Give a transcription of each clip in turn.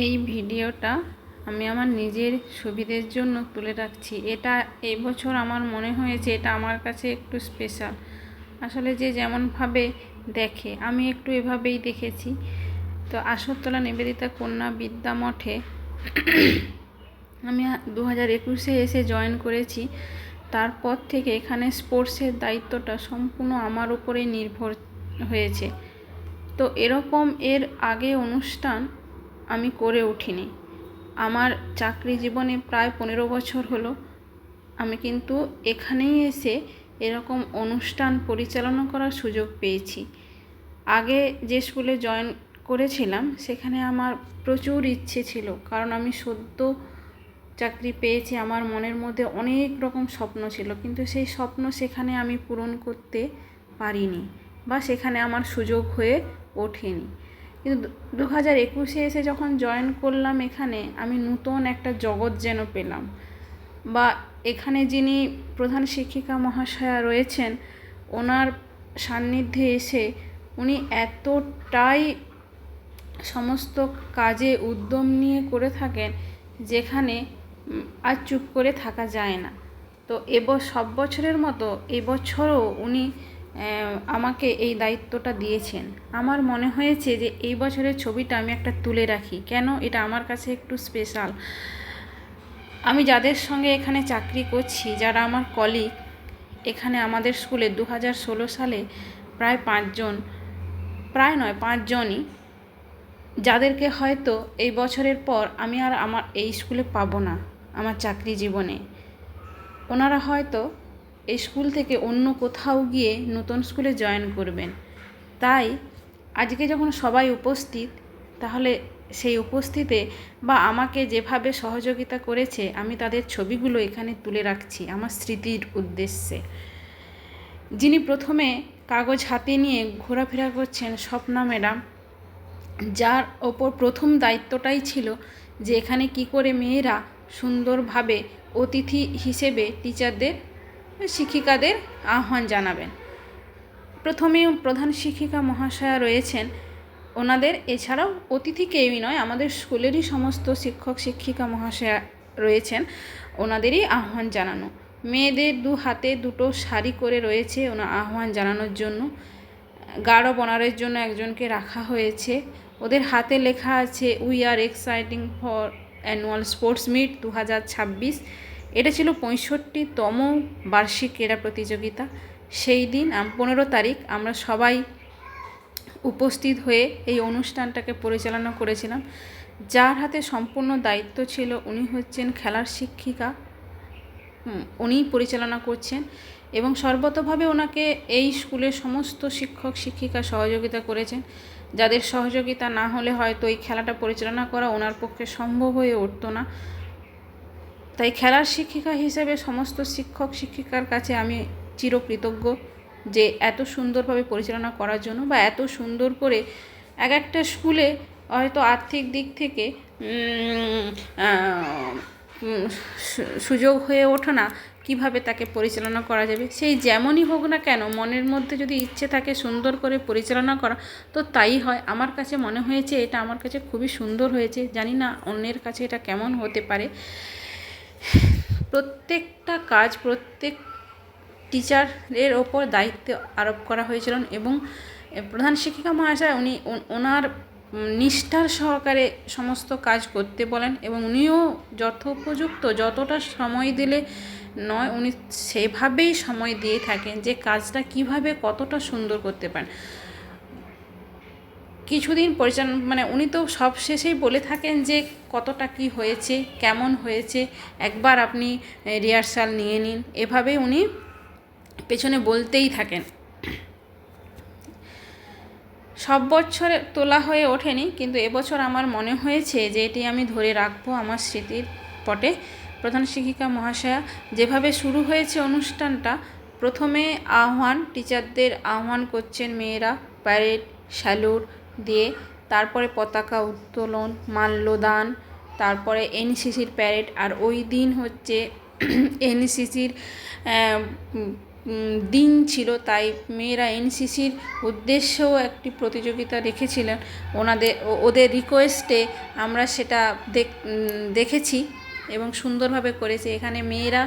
এই ভিডিওটা আমি আমার নিজের সুবিধের জন্য তুলে রাখছি। এটা এই বছর আমার মনে হয়েছে এটা আমার কাছে একটু স্পেশাল। আসলে যে যেমনভাবে দেখে আমি একটু এভাবেই দেখেছি। তো আসরতলা নিবেদিতা কন্যা বিদ্যা মঠে আমি 2021-এ এসে জয়েন করেছি। তারপর থেকে এখানে স্পোর্টসের দায়িত্বটা সম্পূর্ণ আমার উপরেই নির্ভর হয়েছে। তো এরকম এর আগে অনুষ্ঠান আমি করে উঠিনি। আমার চাকরি জীবনে প্রায় 15 বছর হলো। আমি কিন্তু এখানেই এসে এরকম অনুষ্ঠান পরিচালনা করার সুযোগ পেয়েছি। আগে যে স্কুলে জয়েন করেছিলাম সেখানে আমার প্রচুর ইচ্ছে ছিল, কারণ আমি সদ্য চাকরি পেয়েছি। আমার মনের মধ্যে অনেক রকম স্বপ্ন ছিল, কিন্তু সেই স্বপ্ন সেখানে আমি পূরণ করতে পারিনি বা সেখানে আমার সুযোগ হয়ে ওঠেনি। কিন্তু 2021-এ এসে যখন জয়েন করলাম এখানে, আমি নতুন একটা জগৎ যেন পেলাম। বা এখানে যিনি প্রধান শিক্ষিকা মহাশয়া রয়েছেন, ওনার সান্নিধ্যে এসে উনি এতটাই সমস্ত কাজে উদ্যম নিয়ে করে থাকেন যেখানে আর চুপ করে থাকা যায় না। তো সব বছরের মতো এবছরও উনি আমাকে এই দায়িত্বটা দিয়েছেন। আমার মনে হয়েছে যে এই বছরের ছবিটা আমি একটা তুলে রাখি। কেন? এটা আমার কাছে একটু স্পেশাল। আমি যাদের সঙ্গে এখানে চাকরি করছি, যারা আমার কলিগ, এখানে আমাদের স্কুলে 2016 সালে প্রায় 5জনই, যাদেরকে হয়তো এই বছরের পর আমি আর আমার এই স্কুলে পাবো না আমার চাকরি জীবনে। ওনারা হয়তো এই স্কুল থেকে অন্য কোথাও গিয়ে নতুন স্কুলে জয়েন করবেন। তাই আজকে যখন সবাই উপস্থিত, তাহলে সেই উপস্থিতে বা আমাকে যেভাবে সহযোগিতা করেছে, আমি তাদের ছবিগুলো এখানে তুলে রাখছি আমার স্মৃতির উদ্দেশ্যে। যিনি প্রথমে কাগজ হাতে নিয়ে ঘোরাফেরা করছেন, স্বপ্না ম্যাডাম, যার ওপর প্রথম দায়িত্বটাই ছিল যে এখানে কি করে মেয়েরা সুন্দরভাবে অতিথি হিসেবে টিচারদের, শিক্ষিকাদের আহ্বান জানাবেন। প্রথমেই প্রধান শিক্ষিকা মহাশয়া রয়েছেন ওনাদের, এছাড়াও অতিথি কেউই নয়, আমাদের স্কুলেরই সমস্ত শিক্ষক শিক্ষিকা মহাশয়া রয়েছেন, ওনাদেরই আহ্বান জানানো। মেয়েদের হাতে দুটো শাড়ি করে রয়েছে ওনার আহ্বান জানানোর জন্য। গাঢ় বনারের জন্য একজনকে রাখা হয়েছে। ওদের হাতে লেখা আছে we are exciting for annual sports meet 2026। এটা ছিল 65তম বার্ষিক ক্রীড়া প্রতিযোগিতা। সেই দিন 15 তারিখ আমরা সবাই উপস্থিত হয়ে এই অনুষ্ঠানটাকে পরিচালনা করেছিলাম। যার হাতে সম্পূর্ণ দায়িত্ব ছিল উনি হচ্ছেন খেলার শিক্ষিকা, উনিই পরিচালনা করছেন এবং সর্বতোভাবে ওনাকে এই স্কুলের সমস্ত শিক্ষক শিক্ষিকা সহযোগিতা করেছেন, যাদের সহযোগিতা না হলে হয়তো এই খেলাটা পরিচালনা করা ওনার পক্ষে সম্ভব হয়ে উঠতো না। তাই খেলার শিক্ষিকা হিসেবে সমস্ত শিক্ষক শিক্ষিকার কাছে আমি চিরকৃতজ্ঞ যে এত সুন্দরভাবে পরিচালনা করার জন্য, বা এত সুন্দর করে এক একটা স্কুলে হয়তো আর্থিক দিক থেকে সুযোগ হয়ে ওঠে না কিভাবে তাকে পরিচালনা করা যাবে। সেই যেমনই হোক না কেন, মনের মধ্যে যদি ইচ্ছে থাকে সুন্দর করে পরিচালনা করা, তো তাই হয়। আমার কাছে মনে হয়েছে এটা আমার কাছে খুবই সুন্দর হয়েছে। জানি না অন্যের কাছে এটা কেমন হতে পারে। প্রত্যেকটা কাজ প্রত্যেক টিচারের ওপর দায়িত্ব আরোপ করা হয়েছিল এবং প্রধান শিক্ষিকা মহাশয় উনি ওনার নিষ্ঠার সহকারে সমস্ত কাজ করতে বলেন এবং উনিও যথোপযুক্ত, যতটা সময় দিলে নয়, উনি সেভাবেই সময় দিয়ে থাকেন যে কাজটা কিভাবে কতটা সুন্দর করতে পারেন। কিছুদিন পরিচালনা উনি তো সব শেষেই বলে থাকেন যে কতটা কি হয়েছে, কেমন হয়েছে, একবার আপনি রিহার্সাল নিয়ে নিন, এভাবে উনি পেছনে বলতেই থাকেন। সব বছর তোলা হয়ে ওঠেনি, কিন্তু এবছর আমার মনে হয়েছে যে এটি আমি ধরে রাখবো আমার স্মৃতির পটে। প্রধান শিক্ষিকা মহাশয়া যেভাবে শুরু হয়েছে অনুষ্ঠানটা, প্রথমে টিচারদের আহ্বান করছেন মেয়েরা প্যারেড স্যালুট দিয়ে, তারপরে পতাকা উত্তোলন, মাল্যদান, তারপরে এনসিসির প্যারেড। আর ওই দিন হচ্ছে এনসিসির দিন ছিল, তাই মেয়েরা এনসিসির উদ্দেশ্যেও একটি প্রতিযোগিতা রেখেছিলেন। ওদের রিকোয়েস্টে আমরা সেটা দেখেছি এবং সুন্দরভাবে করেছে। এখানে মেয়েরা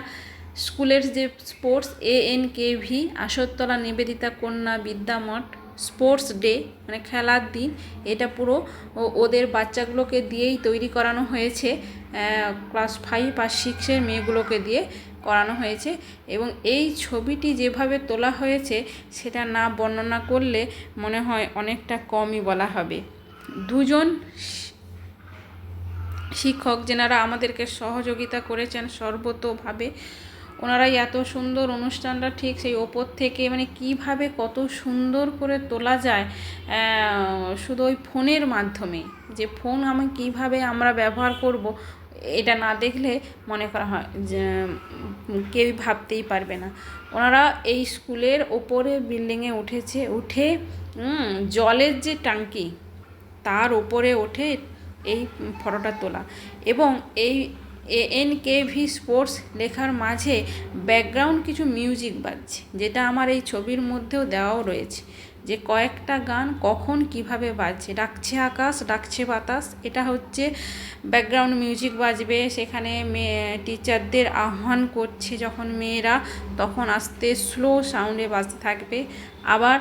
স্কুলের যে স্পোর্টস ANKV আসরতলা নিবেদিতা কন্যা বিদ্যামঠ স্পোর্টস ডে, মানে খেলার দিন, এটা পুরো ওদের বাচ্চাগুলোকে দিয়েই তৈরি করানো হয়েছে। ক্লাস 5 আর 6-এর মেয়েগুলোকে দিয়ে করানো হয়েছে এবং এই ছবিটি যেভাবে তোলা হয়েছে সেটা না বর্ণনা করলে মনে হয় অনেকটা কমই বলা হবে। দুজন শিক্ষক যেনারা আমাদেরকে সহযোগিতা করেছেন সর্বতোভাবে, ওনারাই এত সুন্দর অনুষ্ঠানটা ঠিক সেই ওপর থেকে মানে কিভাবে কত সুন্দর করে তোলা যায় শুধু ওই ফোনের মাধ্যমে, যে ফোন কিভাবে আমরা ব্যবহার করব এটা না দেখলে মনে করা হয় যে কেউই ভাবতেই পারবে না। ওনারা এই স্কুলের ওপরে বিল্ডিংয়ে উঠে জলের যে ট্যাঙ্কি তার ওপরে ওঠে এই ফটোটা তোলা এবং এই ANKV স্পোর্টস লেখার মাঝে ব্যাকগ্রাউন্ড কিছু মিউজিক বাজছে, যেটা আমার এই ছবির মধ্যেও দেওয়াও রয়েছে, যে কয়েকটা গান কখন কিভাবে বাজছে। ডাকছে আকাশ, ডাকছে বাতাস, এটা হচ্ছে ব্যাকগ্রাউন্ড মিউজিক বাজবে। সেখানে টিচারদের আহ্বান করছে যখন মেয়েরা, তখন আস্তে স্লো সাউন্ডে বাজতে থাকবে। আবার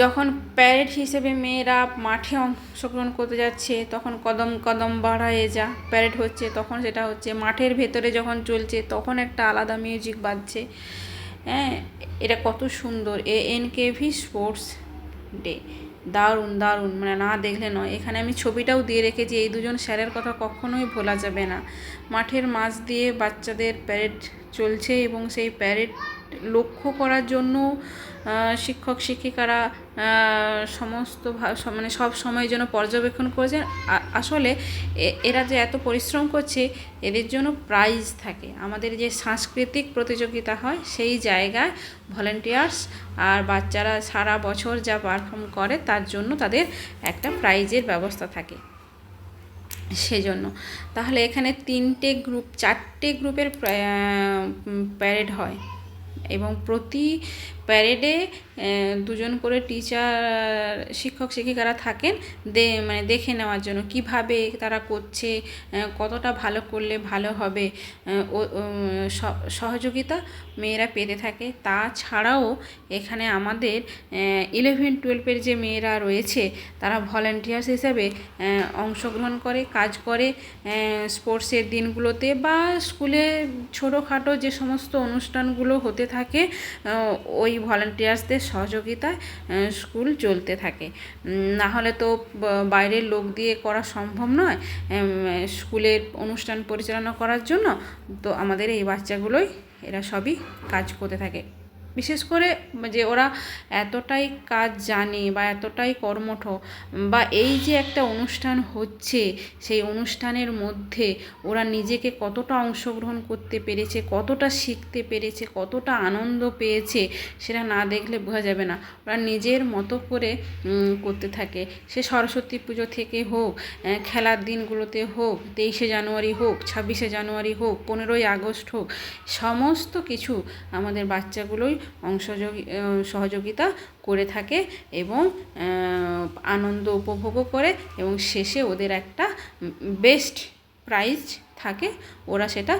যখন প্যারেড হিসেবে মেয়েরা মাঠে অংশগ্রহণ করতে যাচ্ছে তখন কদম কদম বাড়ায়ে যা প্যারেড হচ্ছে, তখন সেটা হচ্ছে। মাঠের ভেতরে যখন চলছে তখন একটা আলাদা মিউজিক বাজছে। হ্যাঁ, এটা কত সুন্দর। ANKV স্পোর্টস ডে, দারুণ দারুণ, মানে না দেখলে নয়। এখানে আমি ছবিটাও দিয়ে রেখেছি, এই দুজন স্যারের কথা কখনোই ভোলা যাবে না। মাঠের মাঝ দিয়ে বাচ্চাদের প্যারেড চলছে এবং সেই প্যারেড লক্ষ্য করার জন্য শিক্ষক শিক্ষিকারা সমস্ত মানে সব সময়ের জন্য পর্যবেক্ষণ করেছেন। আসলে এরা যে এত পরিশ্রম করছে এদের জন্য প্রাইজ থাকে। আমাদের যে সাংস্কৃতিক প্রতিযোগিতা হয় সেই জায়গায় ভলেন্টিয়ার্স আর বাচ্চারা সারা বছর যা পারফর্ম করে তার জন্য তাদের একটা প্রাইজের ব্যবস্থা থাকে সেজন্য। তাহলে এখানে 4টে গ্রুপের প্যারেড হয় এবং প্রতি প্যারেডে 2জন করে টিচার শিক্ষক শিক্ষিকারা থাকেন মানে দেখে নেওয়ার জন্য কিভাবে তারা করছে, কতটা ভালো করলে ভালো হবে, সহযোগিতা মেয়েরা পেতে থাকে। তাছাড়াও এখানে আমাদের 11-12-এর যে মেয়েরা রয়েছে তারা ভলেন্টিয়ার্স হিসেবে অংশগ্রহণ করে, কাজ করে স্পোর্টসের দিনগুলোতে বা স্কুলে ছোটোখাটো যে সমস্ত অনুষ্ঠানগুলো হতে থাকে ওই ভলেন্টিয়ার্সদের সহযোগিতায় স্কুল চলতে থাকে। না হলে তো বাইরের লোক দিয়ে করা সম্ভব নয় স্কুলের অনুষ্ঠান পরিচালনা করার জন্য। তো আমাদের এই বাচ্চাগুলোই এরা সবই কাজ করতে থাকে। বিশেষ করে যে ওরা এতটাই কাজ জানে বা এতটাই কর্মঠ, বা এই যে একটা অনুষ্ঠান হচ্ছে সেই অনুষ্ঠানের মধ্যে ওরা নিজেকে কতটা অংশগ্রহণ করতে পেরেছে, কতটা শিখতে পেরেছে, কতটা আনন্দ পেয়েছে সেটা না দেখলে বোঝা যাবে না। ওরা নিজের মতো করে করতে থাকে। সে সরস্বতী পুজো থেকে হোক, খেলার দিনগুলোতে হোক, 23শে জানুয়ারি হোক, 26শে জানুয়ারি হোক, 15ই আগস্ট হোক, সমস্ত কিছু আমাদের বাচ্চাগুলোই সহযোগিতা করে থাকে এবং আনন্দ উপভোগও করে এবং শেষে ওদের একটা বেস্ট প্রাইজ থাকে। ওরা সেটা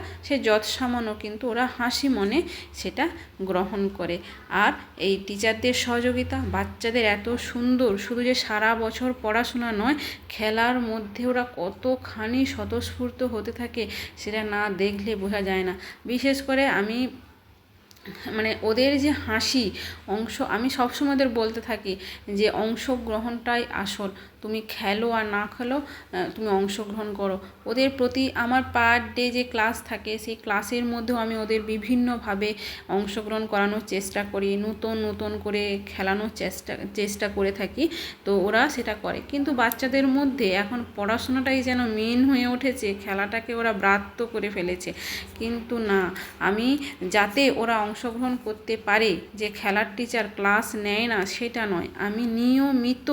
যৎসামান্য কিন্তু ওরা হাসি মনে সেটা গ্রহণ করে। আর এই টিচারদের সহযোগিতা, বাচ্চাদের এত সুন্দর, শুধু যে সারা বছর পড়াশোনা নয়, খেলার মধ্যে ওরা কতখানি স্বতঃস্ফূর্ত হতে থাকে সেটা না দেখলে বোঝা যায় না। বিশেষ করে মানে ওদের যে হাসি আমি সবসময় ওদের বলতে থাকি যে অংশগ্রহণটাই আসল। তুমি খেলো আর না খেলো, তুমি অংশগ্রহণ করো। ওদের প্রতি আমার পার ডে যে ক্লাস থাকে সেই ক্লাসের মধ্যেও আমি ওদের বিভিন্নভাবে অংশগ্রহণ করানোর চেষ্টা করি, নতুন করে খেলানোর চেষ্টা করে থাকি। তো ওরা সেটা করে। কিন্তু বাচ্চাদের মধ্যে এখন পড়াশোনাটাই যেন মেন হয়ে উঠেছে, খেলাটাকে ওরা ব্রাত্য করে ফেলেছে। কিন্তু না, আমি যাতে ওরা অংশগ্রহণ করতে পারে, যে খেলার টিচার ক্লাস নেয় না সেটা নয়, আমি নিয়মিত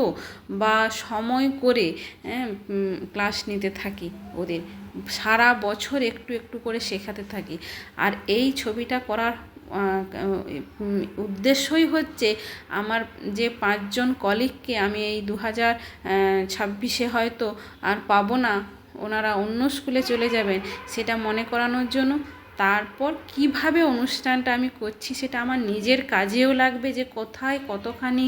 বা সময় করে ক্লাস নিতে থাকি, ওদের সারা বছর একটু একটু করে শেখাতে থাকি। আর এই ছবিটা করার উদ্দেশ্যই হচ্ছে আমার যে 5 জন কলিগকে আমি এই 2026-এ হয়তো আর পাবো না, ওনারা অন্য স্কুলে চলে যাবেন, সেটা মনে করানোর জন্য। তারপর কিভাবে অনুষ্ঠানটা আমি করছি সেটা আমার নিজের কাজেও লাগবে, যে কোথায় কতখানি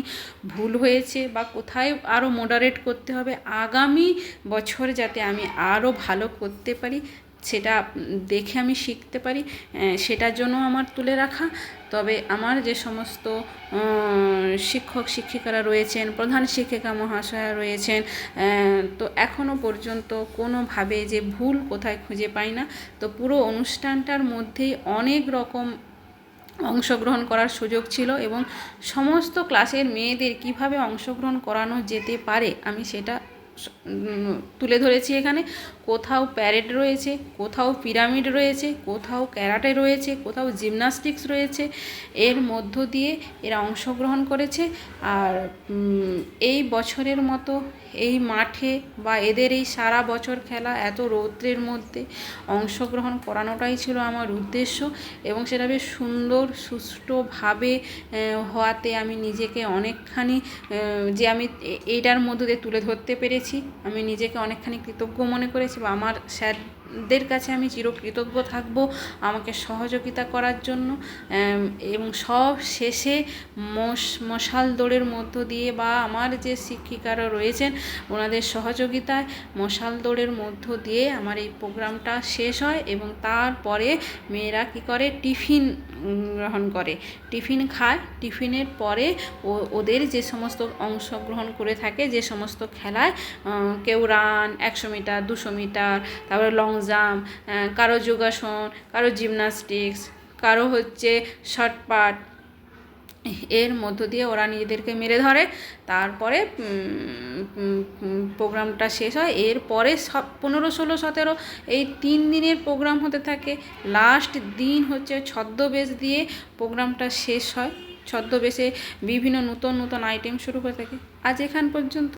ভুল হয়েছে বা কোথায় আরও মডারেট করতে হবে, আগামী বছর যাতে আমি আরও ভালো করতে পারি সেটা দেখে আমি শিখতে পারি, সেটার জন্য আমার তুলে রাখা। তবে আমার যে সমস্ত শিক্ষক শিক্ষিকারা রয়েছেন, প্রধান শিক্ষিকা মহাশয়া রয়েছেন, তো এখনও পর্যন্ত কোনোভাবে যে ভুল কোথায় খুঁজে পাই না। তো পুরো অনুষ্ঠানটার মধ্যেই অনেক রকম অংশগ্রহণ করার সুযোগ ছিল এবং সমস্ত ক্লাসের মেয়েদের কিভাবে অংশগ্রহণ করানো যেতে পারে আমি সেটা তুলে ধরেছি এখানে। কোথাও প্যারেড রয়েছে, কোথাও পিরামিড রয়েছে, কোথাও ক্যারাটে রয়েছে, কোথাও জিমনাস্টিক্স রয়েছে, এর মধ্য দিয়ে এরা অংশগ্রহণ করেছে। আর এই বছরের মতো এই মাঠে বা এদের এই সারা বছর খেলা এত রৌদ্রের মধ্যে অংশগ্রহণ করানোটাই ছিল আমার উদ্দেশ্য, এবং সেটা বেশ সুন্দর সুষ্ঠুভাবে হওয়াতে আমি নিজেকে অনেকখানি, যে আমি এইটার মধ্য দিয়ে তুলে ধরতে পেরেছি, আমি নিজেকে অনেকখানি কৃতজ্ঞ মনে করেছি, বা আমার স্যারদের কাছে আমি চিরকৃতজ্ঞ থাকব আমাকে সহযোগিতা করার জন্য। এবং সব শেষে মশাল দৌড়ের মধ্য দিয়ে বা আমার যে শিক্ষিকারা রয়েছেন ওনাদের সহযোগিতায় মশাল দৌড়ের মধ্য দিয়ে আমার এই প্রোগ্রামটা শেষ হয়, এবং তারপরে মেয়েরা কী করে, টিফিন গ্রহণ করে, টিফিন খায়। টিফিনের পরে ওদের যে সমস্ত অংশগ্রহণ করে থাকে, যে সমস্ত খেলায়, কেউ রান 100 মিটার 200 মিটার, তারপরে লং জাম্প, কারো যোগাসন, কারো জিমনাস্টিক্স, কারো হচ্ছে শর্টপাট, এর মধ্য দিয়ে ওরা নিজেদেরকে মেরে ধরে। তারপরে প্রোগ্রামটা শেষ হয়। এরপরে 15, 16, 17 এই 3 দিনের প্রোগ্রাম হতে থাকে। লাস্ট দিন হচ্ছে ছদ্মবেশ দিয়ে প্রোগ্রামটা শেষ হয়। ছদ্মবেশে বিভিন্ন নতুন নতুন আইটেম শুরু হয়ে থাকে। আজ এখান পর্যন্ত।